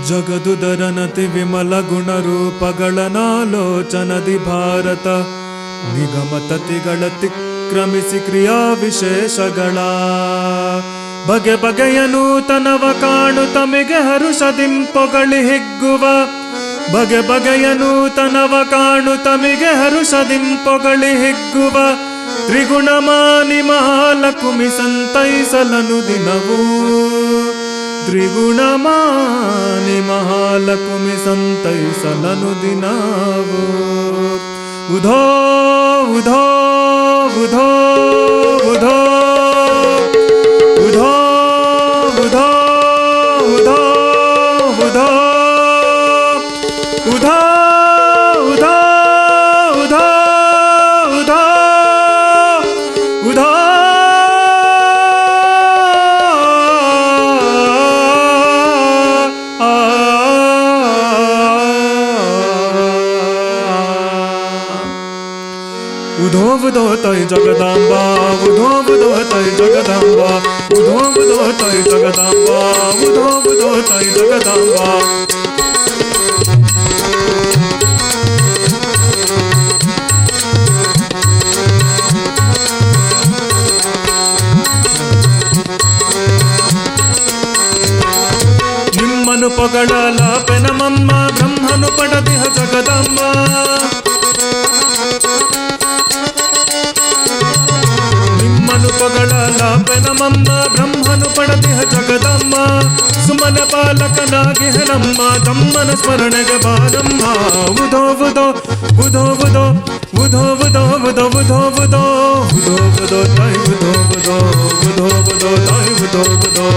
ಜಗದುದರನತಿ ವಿಮಲ ಗುಣರೂಪಗಳನಾಲೋಚನದಿ ಭಾರತ ನಿಗಮತತಿಗಳ ತಿಕ್ರಮಿಸಿ ಕ್ರಿಯಾ ವಿಶೇಷಗಳ ಬಗೆ ಬಗೆಯ ನೂತನವ ಕಾಣು ತಮಿಗೆ ಹರುಷದಿಂಪೊಗಳಿ ಹಿಗ್ಗುವ ಬಗೆ ಬಗೆಯ ನೂತನವ ಕಾಣು ತಮಿಗೆ ಹರುಷದಿಂಪೊಗಳಿ ಹಿಗ್ಗುವ ತ್ರಿಗುಣಮಾನಿ ಮಹಾಲಕುಮಿ ಸಂತೈಸಲನು ದಿನವೂ ತ್ರಿಗುಣಮಾನಿ ಮಹಾಲಕುಮಿ ಸಂತೈಸಲನು ದಿನವೂ ಉಧೋ ಉಧೋ ಉಧೋ ಉಧೋ ಉಧೋ ಉಧೋ ಉಧೋ ಉಧೋ ಉಧೋ ಉಧೋ ಉಧೋ ಉಧೋ ಉಧೋ ಉಧೋ ಉಧೋ ತೈ ಜಗದಾಂಬಾ ಉಧೋ ಉಧೋ ತೈ ಜಗದಾಂಬಾ ಉಧೋ ಉಧೋ ತೈ ಜಗದಾಂಬಾ ಉಧೋ ಉಧೋ ತೈ ಜಗದಾಂಬಾ ನಿಮ್ಮನು ಪೊಗಳಲ ಪೆನಮಮ್ಮ ಬ್ರಹ್ಮನು ಪಡದಿಹ ಜಗದಮ್ಮ ನಿಮ್ಮನು ಪೊಗಳಲ ಪೆನಮಮ್ಮ ಬ್ರಹ್ಮನು ಪಡದಿಹ ಜಗದಮ್ಮ ಸುಮನ ಬಾಲಕನಾಗಿ ನಮ್ಮ ತಮ್ಮನ ಸ್ಮರಣೆಗೆ ಬಾರಮ್ಮ ಉಧೋ ಉಧೋ ಉಧೋ ಉಧೋ ಉಧೋ ಉಧೋ ಉಧೋ ಉಧೋ ಉಧೋ ಉಧೋ ಉಧೋ ತೈ ಉಧೋ ಉಧೋ ಉಧೋ ಉಧೋ ತೈ ಉಧೋ ಉಧೋ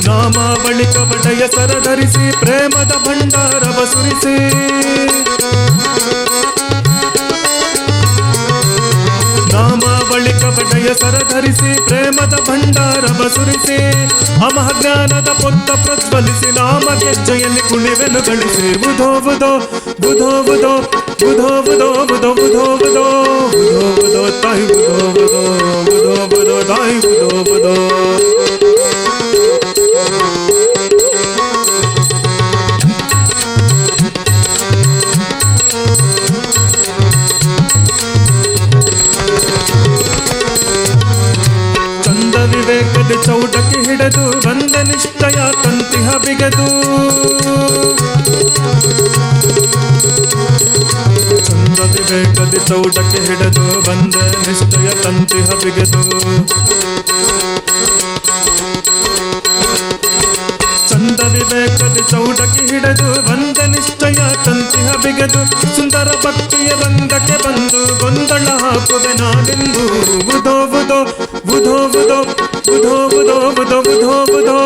ನಾಮಾವಳಿ ಕವಟಯ ಸರಧರಿಸಿ ಪ್ರೇಮದ ಭಂಡಾರವ ಸುರಿಸಿ ನಾಮಾವಳಿ ಕವಟಯ ಸರಧರಿಸಿ ಪ್ರೇಮದ ಭಂಡಾರವ ಸುರಿಸಿ ಅಮಹ ಜ್ಞಾನದ ಪೊತ್ತ ಪ್ರಜ್ವಲಿಸಿ ನಾಮ ಗೆಜ್ಜೆಯಲ್ಲಿ ಕುಣಿವೆನು ಗಳಿಸಿ ಉಧೋ ಉಧೋ ಉಧೋ ಉಧೋ ಉಧೋ ಉಧೋ ಉಧೋ ಉಧೋ ಉಧೋ ಉಧೋ ಉಧೋ ತಾಯಿ ಉಧೋ ಉಧೋ ಉಧೋ ಉಧೋ ತಾಯಿ ಉಧೋ ಉಧೋ ವಿವೇಕದ ಚೌಟಕ್ಕೆ ಹಿಡಿದು ಬಂದ ನಿಷ್ಠಯ ತಂತಿಹ ಬಿಗದು ಚಂದ ವಿವೇಕದ ಚೌಟಕ್ಕೆ ಹಿಡಿದು ಬಂದ ನಿಷ್ಠಯ ತಂತಿಹ ಬಿಗದು ಚಂದ ವಿವೇಕದ ಚೌಟಕ್ಕೆ ಹಿಡಿದು ಬಂದ ನಿಷ್ಠಯ ತಂತಿಹ ಬಿಗದು ಸುಂದರ ಭಕ್ತಿಯ ರಂಗಕ್ಕೆ ಬಂದು ಗೊಂದಳ ಹಾಕುವೆ ನಾನೆಂದು ಉಧೋ ಉಧೋ ಉಧೋ ಉಧೋ ಉಧೋ ಉಧೋ ಉಧೋ ಉಧೋ ಉಧೋ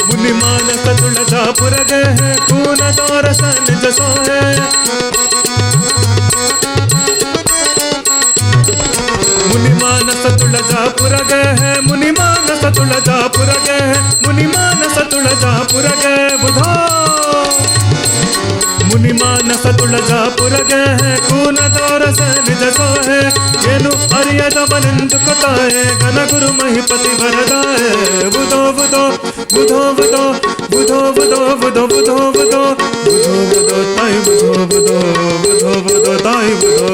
ಮುನಿಮಾನಸ ತುಳಜಾಪುರಗೆ ಕೂನ ತೋರಸ ನಿಜ ಸೋಹೆ ಮುನಿಮಾನಸ ತುಳಜಾಪುರಗೆ ಮುನಿಮಾನಸ ತುಳಜಾಪುರಗೆ ಮುನಿಮಾನಸ ತುಳಜಾಪುರಗೆ ಬುಧೋ ಮುನಿಮಾನಸ ತುಳಜಾಪುರಗೆ ಕೂನ ತೋರಸ ನಿಜ ಸೋಹೆ ಏನು ಅರಿಯದವನೆಂದು ಕೊತಾಯೆ ಘನಗುರು ಮಹಿಪತಿ ವರದಾಯೆ ಬುಧೋ ಬುಧೋ ಬುಧೋ ಬುಧೋ ಬುಧೋ ಬುಧೋ ಬುಧೋ ಬುಧೋ ಬುಧೋ ಬುಧೋ ಬುಧೋ ತಾಯಿ ಬುಧೋ ಬುಧೋ ಬುಧೋ ಬುಧೋ ತಾಯಿ ಬುಧೋ